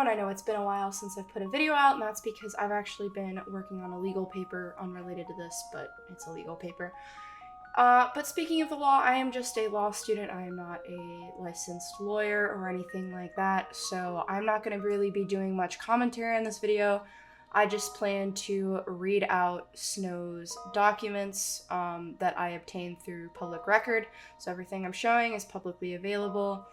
everyone. I know it's been a while since I've put a video out, and that's because I've actually been working on a legal paper unrelated to this, but it's a legal paper. But speaking of the law, I am just a law student. I am not a licensed lawyer or anything like that, so I'm not going to really be doing much commentary on this video. I just plan to read out Snow's documents that I obtained through public record, so everything I'm showing is publicly available.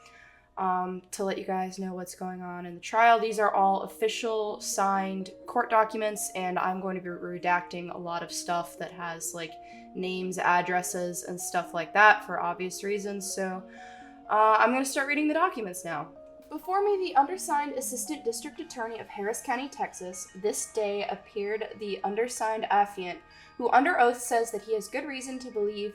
To let you guys know what's going on in the trial. These are all official signed court documents, and I'm going to be redacting a lot of stuff that has like names, addresses, and stuff like that for obvious reasons. So I'm going to start reading the documents now. Before me, the undersigned Assistant District Attorney of Harris County, Texas, this day appeared the undersigned affiant, who under oath says that he has good reason to believe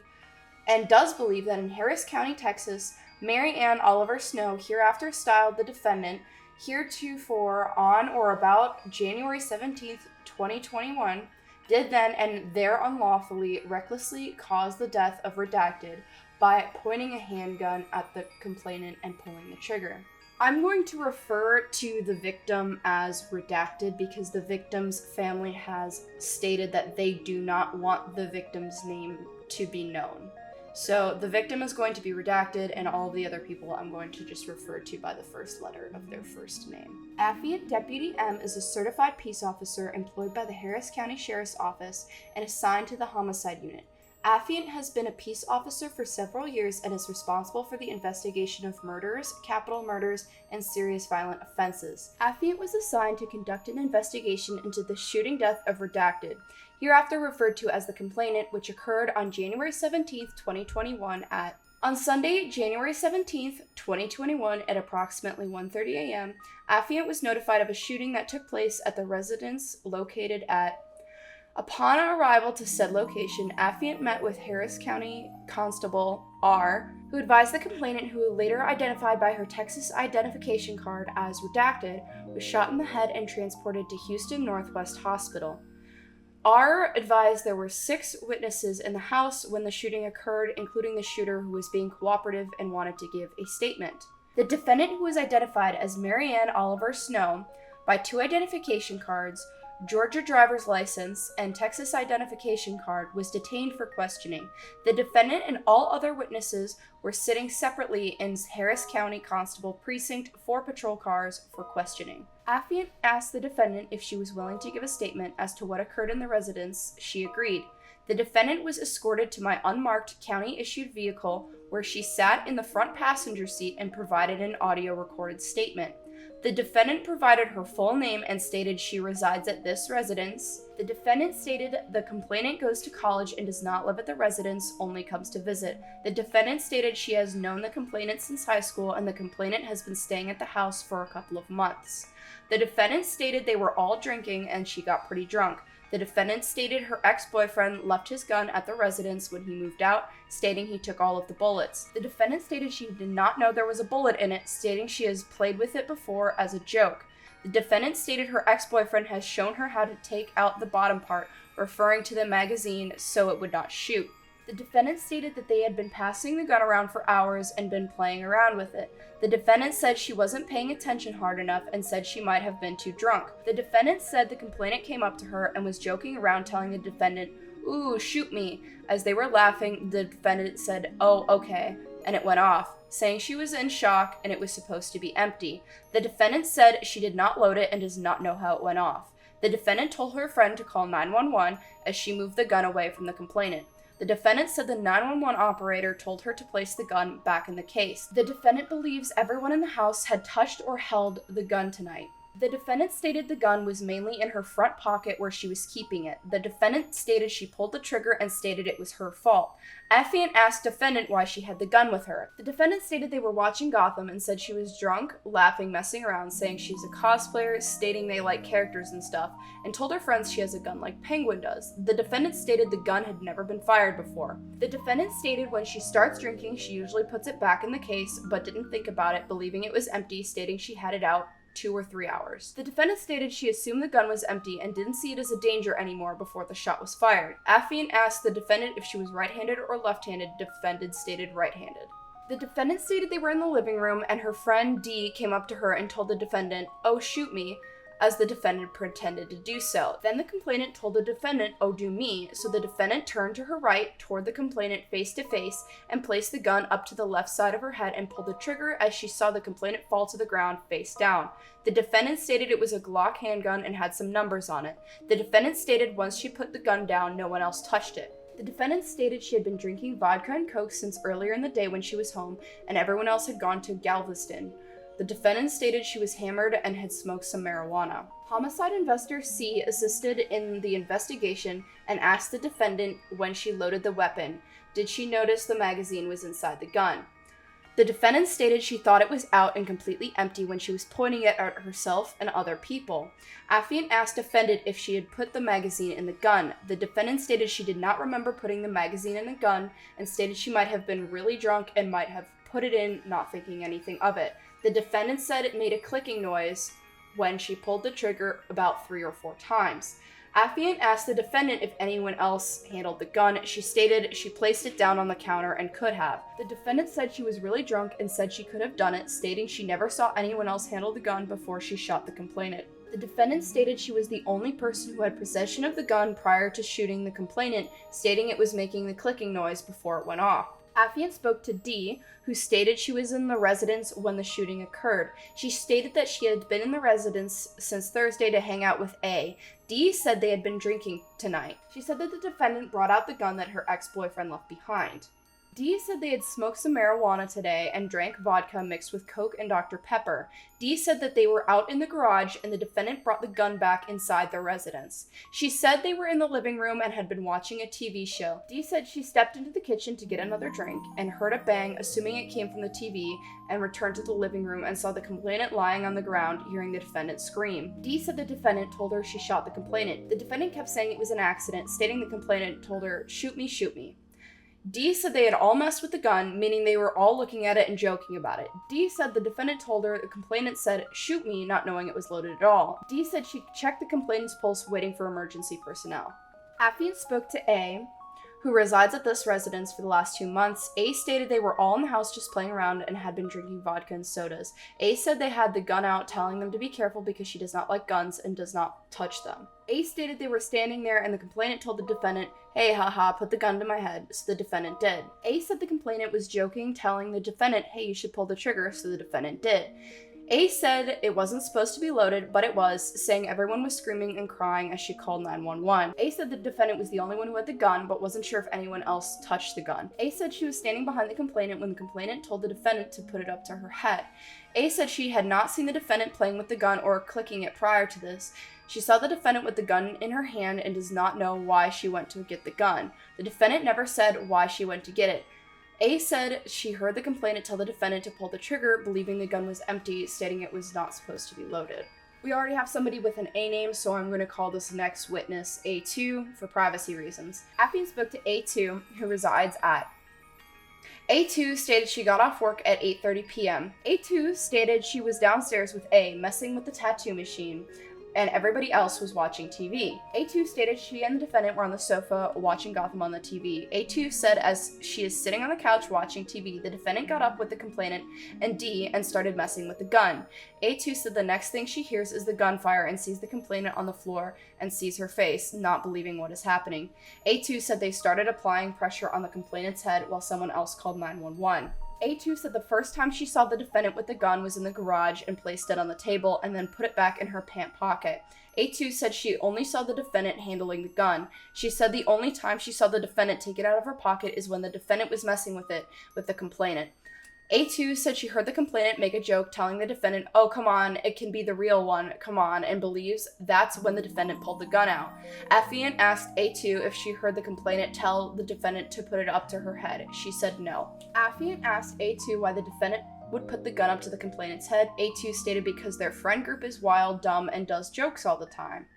and does believe that in Harris County, Texas, Mary Ann Oliver Snow, hereafter styled the defendant, heretofore on or about January 17th, 2021, did then and there unlawfully, recklessly cause the death of redacted by pointing a handgun at the complainant and pulling the trigger. I'm going to refer to the victim as redacted because the victim's family has stated that they do not want the victim's name to be known. So the victim is going to be redacted, and all of the other people I'm going to just refer to by the first letter of their first name. Affiant Deputy M is a certified peace officer employed by the Harris County Sheriff's Office and assigned to the homicide unit. Affiant has been a peace officer for several years and is responsible for the investigation of murders, capital murders, and serious violent offenses. Affiant was assigned to conduct an investigation into the shooting death of redacted, hereafter referred to as the complainant, which occurred on January 17th, 2021 On Sunday, January 17th, 2021 at approximately 1:30 a.m., Affiant was notified of a shooting that took place at the residence located at. Upon arrival to said location, Affiant met with Harris County Constable R., who advised the complainant, who later identified by her Texas identification card as redacted, was shot in the head and transported to Houston Northwest Hospital. R. advised there were 6 witnesses in the house when the shooting occurred, including the shooter, who was being cooperative and wanted to give a statement. The defendant, who was identified as Mary Ann Oliver Snow by 2 identification cards, Georgia driver's license, and Texas identification card, was detained for questioning. The defendant and all other witnesses were sitting separately in Harris County Constable Precinct 4 patrol cars for questioning. Affiant asked the defendant if she was willing to give a statement as to what occurred in the residence. She agreed. The defendant was escorted to my unmarked county-issued vehicle, where she sat in the front passenger seat and provided an audio-recorded statement. The defendant provided her full name and stated she resides at this residence. The defendant stated the complainant goes to college and does not live at the residence, only comes to visit. The defendant stated she has known the complainant since high school, and the complainant has been staying at the house for a couple of months. The defendant stated they were all drinking and she got pretty drunk. The defendant stated her ex-boyfriend left his gun at the residence when he moved out, stating he took all of the bullets. The defendant stated she did not know there was a bullet in it, stating she has played with it before as a joke. The defendant stated her ex-boyfriend has shown her how to take out the bottom part, referring to the magazine, so it would not shoot. The defendant stated that they had been passing the gun around for hours and been playing around with it. The defendant said she wasn't paying attention hard enough and said she might have been too drunk. The defendant said the complainant came up to her and was joking around, telling the defendant, "Ooh, shoot me." As they were laughing, the defendant said, "Oh, okay," and it went off, saying she was in shock and it was supposed to be empty. The defendant said she did not load it and does not know how it went off. The defendant told her friend to call 911 as she moved the gun away from the complainant. The defendant said the 911 operator told her to place the gun back in the case. The defendant believes everyone in the house had touched or held the gun tonight. The defendant stated the gun was mainly in her front pocket where she was keeping it. The defendant stated she pulled the trigger and stated it was her fault. Affiant asked defendant why she had the gun with her. The defendant stated they were watching Gotham and said she was drunk, laughing, messing around, saying she's a cosplayer, stating they like characters and stuff, and told her friends she has a gun like Penguin does. The defendant stated the gun had never been fired before. The defendant stated when she starts drinking, she usually puts it back in the case, but didn't think about it, believing it was empty, stating she had it out 2 or 3 hours. The defendant stated she assumed the gun was empty and didn't see it as a danger anymore before the shot was fired. Affiant asked the defendant if she was right-handed or left-handed. Defendant stated right-handed. The defendant stated they were in the living room and her friend D came up to her and told the defendant, "Oh, shoot me," as the defendant pretended to do so. Then the complainant told the defendant, "Oh, do me," so the defendant turned to her right toward the complainant face to face and placed the gun up to the left side of her head and pulled the trigger as she saw the complainant fall to the ground face down. The defendant stated it was a Glock handgun and had some numbers on it. The defendant stated once she put the gun down, no one else touched it. The defendant stated she had been drinking vodka and coke since earlier in the day when she was home, and everyone else had gone to Galveston. The defendant stated she was hammered and had smoked some marijuana. Homicide investigator C assisted in the investigation and asked the defendant when she loaded the weapon, did she notice the magazine was inside the gun. The defendant stated she thought it was out and completely empty when she was pointing it at herself and other people. Affiant asked defendant if she had put the magazine in the gun. The defendant stated she did not remember putting the magazine in the gun and stated she might have been really drunk and might have put it in, not thinking anything of it. The defendant said it made a clicking noise when she pulled the trigger about 3 or 4 times. Affiant asked the defendant if anyone else handled the gun. She stated she placed it down on the counter and could have. The defendant said she was really drunk and said she could have done it, stating she never saw anyone else handle the gun before she shot the complainant. The defendant stated she was the only person who had possession of the gun prior to shooting the complainant, stating it was making the clicking noise before it went off. Affiant spoke to D, who stated she was in the residence when the shooting occurred. She stated that she had been in the residence since Thursday to hang out with A. D said they had been drinking tonight. She said that the defendant brought out the gun that her ex-boyfriend left behind. D said they had smoked some marijuana today and drank vodka mixed with Coke and Dr. Pepper. D said that they were out in the garage and the defendant brought the gun back inside their residence. She said they were in the living room and had been watching a TV show. D said she stepped into the kitchen to get another drink and heard a bang, assuming it came from the TV, and returned to the living room and saw the complainant lying on the ground, hearing the defendant scream. D said the defendant told her she shot the complainant. The defendant kept saying it was an accident, stating the complainant told her, "Shoot me, shoot me." D said they had all messed with the gun, meaning they were all looking at it and joking about it. D said the defendant told her the complainant said, "Shoot me," not knowing it was loaded at all. D said she checked the complainant's pulse waiting for emergency personnel. Affiant spoke to A, who resides at this residence for the last 2 months. A stated they were all in the house just playing around and had been drinking vodka and sodas. A said they had the gun out, telling them to be careful because she does not like guns and does not touch them. A stated they were standing there and the complainant told the defendant, "Hey, haha, put the gun to my head," so the defendant did. A said the complainant was joking, telling the defendant, "Hey, you should pull the trigger," so the defendant did. A said it wasn't supposed to be loaded, but it was, saying everyone was screaming and crying as she called 911. A said the defendant was the only one who had the gun, but wasn't sure if anyone else touched the gun. A said she was standing behind the complainant when the complainant told the defendant to put it up to her head. A said she had not seen the defendant playing with the gun or clicking it prior to this. She saw the defendant with the gun in her hand and does not know why she went to get the gun. The defendant never said why she went to get it. A said she heard the complainant tell the defendant to pull the trigger, believing the gun was empty, stating it was not supposed to be loaded. We already have somebody with an A name, so I'm going to call this next witness A2 for privacy reasons. Affiant spoke to A2, who resides at. A2 stated she got off work at 8:30 p.m. A2 stated she was downstairs with A, messing with the tattoo machine, and everybody else was watching TV. A2 stated she and the defendant were on the sofa watching Gotham on the TV. A2 said as she is sitting on the couch watching TV, the defendant got up with the complainant and D and started messing with the gun. A2 said the next thing she hears is the gunfire and sees the complainant on the floor and sees her face, not believing what is happening. A2 said they started applying pressure on the complainant's head while someone else called 911. A2 said the first time she saw the defendant with the gun was in the garage and placed it on the table and then put it back in her pant pocket. A2 said she only saw the defendant handling the gun. She said the only time she saw the defendant take it out of her pocket is when the defendant was messing with it with the complainant. A2 said she heard the complainant make a joke telling the defendant, "Oh, come on, it can be the real one, come on," and believes that's when the defendant pulled the gun out. Affiant asked A2 if she heard the complainant tell the defendant to put it up to her head. She said no. Affiant asked A2 why the defendant would put the gun up to the complainant's head. A2 stated because their friend group is wild, dumb, and does jokes all the time.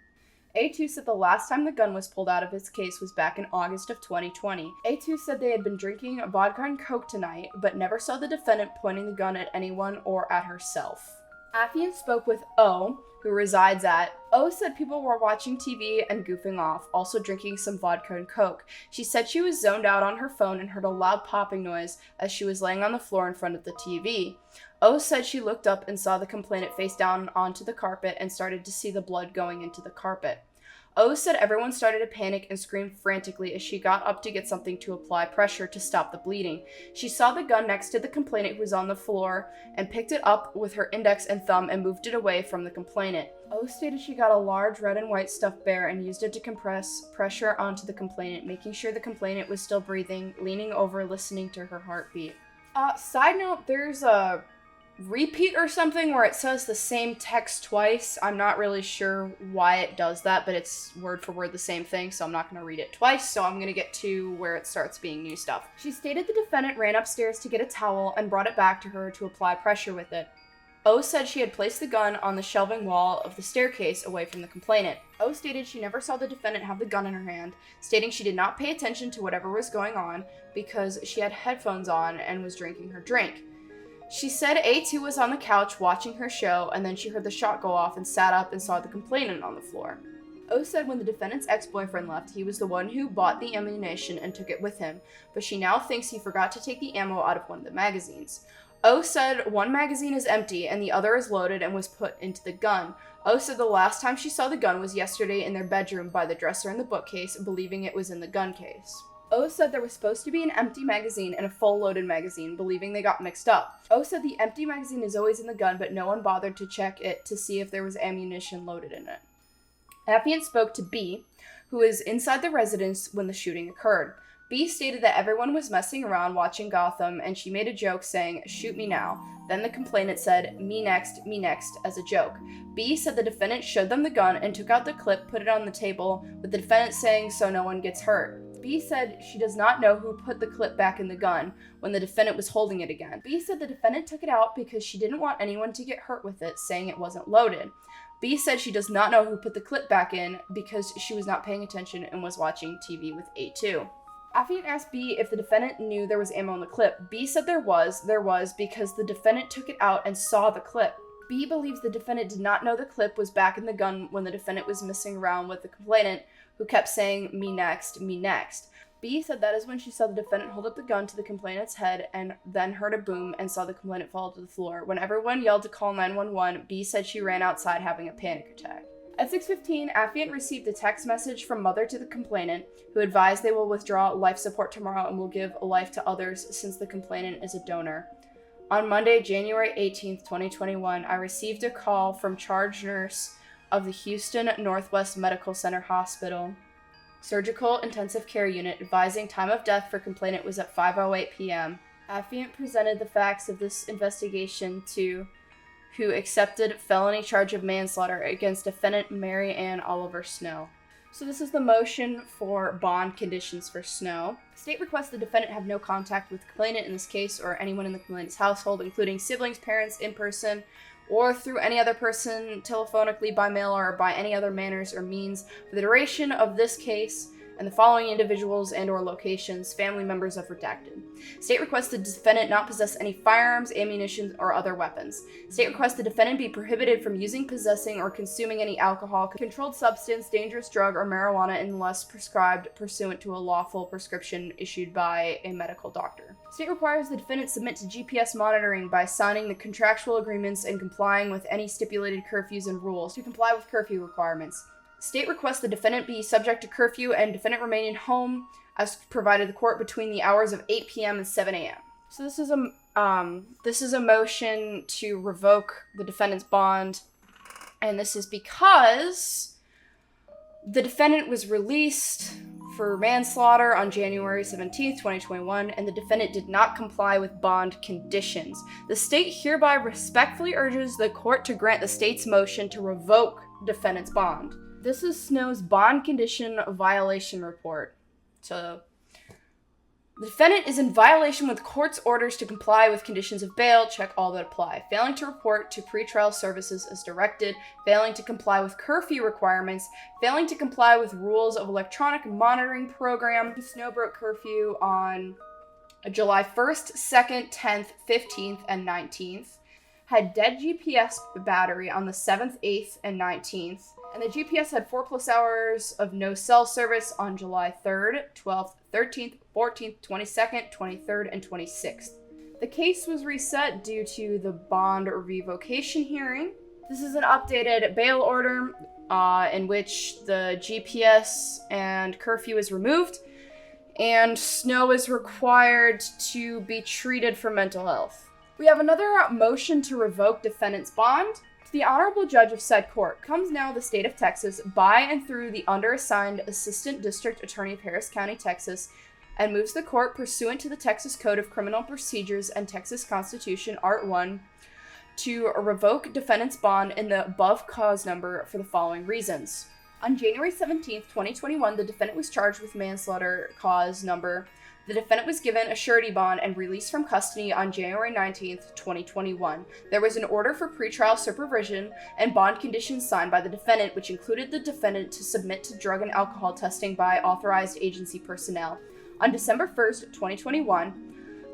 A2 said the last time the gun was pulled out of its case was back in August of 2020. A2 said they had been drinking vodka and coke tonight, but never saw the defendant pointing the gun at anyone or at herself. Affian spoke with O, who resides at. O said people were watching TV and goofing off, also drinking some vodka and coke. She said she was zoned out on her phone and heard a loud popping noise as she was laying on the floor in front of the TV. O said she looked up and saw the complainant face down onto the carpet and started to see the blood going into the carpet. O said everyone started to panic and scream frantically as she got up to get something to apply pressure to stop the bleeding. She saw the gun next to the complainant who was on the floor and picked it up with her index and thumb and moved it away from the complainant. O stated she got a large red and white stuffed bear and used it to compress pressure onto the complainant, making sure the complainant was still breathing, leaning over, listening to her heartbeat. Side note, there's a repeat or something where it says the same text twice. I'm not really sure why it does that, but it's word for word the same thing, so I'm not going to read it twice, so I'm going to get to where it starts being new stuff. She stated the defendant ran upstairs to get a towel and brought it back to her to apply pressure with it. O said she had placed the gun on the shelving wall of the staircase away from the complainant. O stated she never saw the defendant have the gun in her hand, stating she did not pay attention to whatever was going on because she had headphones on and was drinking her drink. She said A2 was on the couch watching her show, and then she heard the shot go off and sat up and saw the complainant on the floor. O said when the defendant's ex-boyfriend left, he was the one who bought the ammunition and took it with him, but she now thinks he forgot to take the ammo out of one of the magazines. O said one magazine is empty and the other is loaded and was put into the gun. O said the last time she saw the gun was yesterday in their bedroom by the dresser and the bookcase, believing it was in the gun case. O said there was supposed to be an empty magazine and a full loaded magazine, believing they got mixed up. O said the empty magazine is always in the gun, but no one bothered to check it to see if there was ammunition loaded in it. Affiant spoke to B, who was inside the residence when the shooting occurred. B stated that everyone was messing around watching Gotham, and she made a joke saying, "Shoot me now." Then the complainant said, me next," as a joke. B said the defendant showed them the gun and took out the clip, put it on the table, with the defendant saying, "So no one gets hurt." B said she does not know who put the clip back in the gun when the defendant was holding it again. B said the defendant took it out because she didn't want anyone to get hurt with it, saying it wasn't loaded. B said she does not know who put the clip back in because she was not paying attention and was watching TV with A2. Affiant asked B if the defendant knew there was ammo in the clip. B said there was because the defendant took it out and saw the clip. B believes the defendant did not know the clip was back in the gun when the defendant was messing around with the complainant, who kept saying, me next, me next. B said that is when she saw the defendant hold up the gun to the complainant's head and then heard a boom and saw the complainant fall to the floor. When everyone yelled to call 911, B said she ran outside having a panic attack. At 6:15, Affiant received a text message from mother to the complainant, who advised they will withdraw life support tomorrow and will give life to others since the complainant is a donor. On Monday, January 18th, 2021, I received a call from charge nurse of the Houston Northwest Medical Center Hospital Surgical Intensive Care Unit advising time of death for complainant was at 5:08 p.m. Affiant presented the facts of this investigation to who accepted felony charge of manslaughter against defendant Mary Ann Oliver Snow. So this is the motion for bond conditions for Snow. State requests the defendant have no contact with the complainant in this case or anyone in the complainant's household, including siblings, parents, in person, or through any other person, telephonically, by mail, or by any other manners or means for the duration of this case, and the following individuals and or locations, family members of redacted. State requests the defendant not possess any firearms, ammunition, or other weapons. State requests the defendant be prohibited from using, possessing, or consuming any alcohol, controlled substance, dangerous drug, or marijuana unless prescribed pursuant to a lawful prescription issued by a medical doctor. State requires the defendant submit to GPS monitoring by signing the contractual agreements and complying with any stipulated curfews and rules to comply with curfew requirements. State requests the defendant be subject to curfew and defendant remain at home as provided the court between the hours of 8 p.m. and 7 a.m. So this is a motion to revoke the defendant's bond, and this is because the defendant was released for manslaughter on January 17th, 2021, and the defendant did not comply with bond conditions. The state hereby respectfully urges the court to grant the state's motion to revoke defendant's bond. This is Snow's bond condition violation report. So, the defendant is in violation with court's orders to comply with conditions of bail, check all that apply. Failing to report to pretrial services as directed, failing to comply with curfew requirements, failing to comply with rules of electronic monitoring program. Snow broke curfew on July 1st, 2nd, 10th, 15th, and 19th. had dead GPS battery on the 7th, 8th, and 19th, and the GPS had 4+ hours of no cell service on July 3rd, 12th, 13th, 14th, 22nd, 23rd, and 26th. The case was reset due to the bond revocation hearing. This is an updated bail order in which the GPS and curfew is removed, and Snow is required to be treated for mental health. We have another motion to revoke defendant's bond. To the Honorable Judge of said court comes now the state of Texas by and through the underassigned Assistant District Attorney of Harris County, Texas, and moves the court pursuant to the Texas Code of Criminal Procedures and Texas Constitution, Art 1, to revoke defendant's bond in the above cause number for the following reasons. On January 17th, 2021, the defendant was charged with manslaughter cause number. The defendant was given a surety bond and released from custody on January 19th, 2021. There was an order for pretrial supervision and bond conditions signed by the defendant, which included the defendant to submit to drug and alcohol testing by authorized agency personnel. On December 1st, 2021,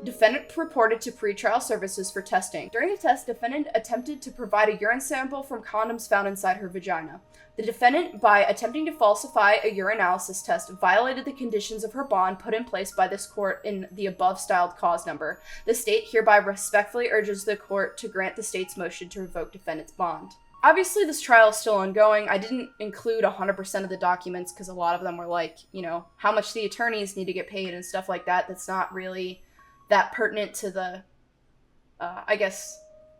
defendant reported to pretrial services for testing. During the test, defendant attempted to provide a urine sample from condoms found inside her vagina. The defendant, by attempting to falsify a urinalysis test, violated the conditions of her bond put in place by this court in the above-styled cause number. The state hereby respectfully urges the court to grant the state's motion to revoke defendant's bond. Obviously, this trial is still ongoing. I didn't include 100% of the documents because a lot of them were like, how much the attorneys need to get paid and stuff like that. That's not really that pertinent to the,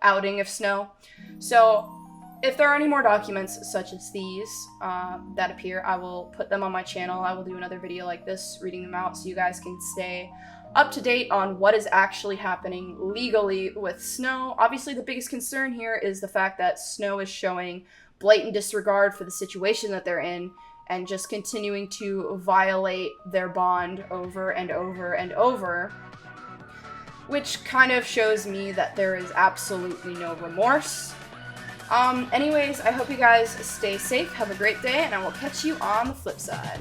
outing of Snow. So, if there are any more documents such as these that appear, I will put them on my channel. I will do another video like this, reading them out, so you guys can stay up to date on what is actually happening legally with Snow. Obviously, the biggest concern here is the fact that Snow is showing blatant disregard for the situation that they're in and just continuing to violate their bond over and over and over, which kind of shows me that there is absolutely no remorse. Anyways, I hope you guys stay safe, have a great day, and I will catch you on the flip side.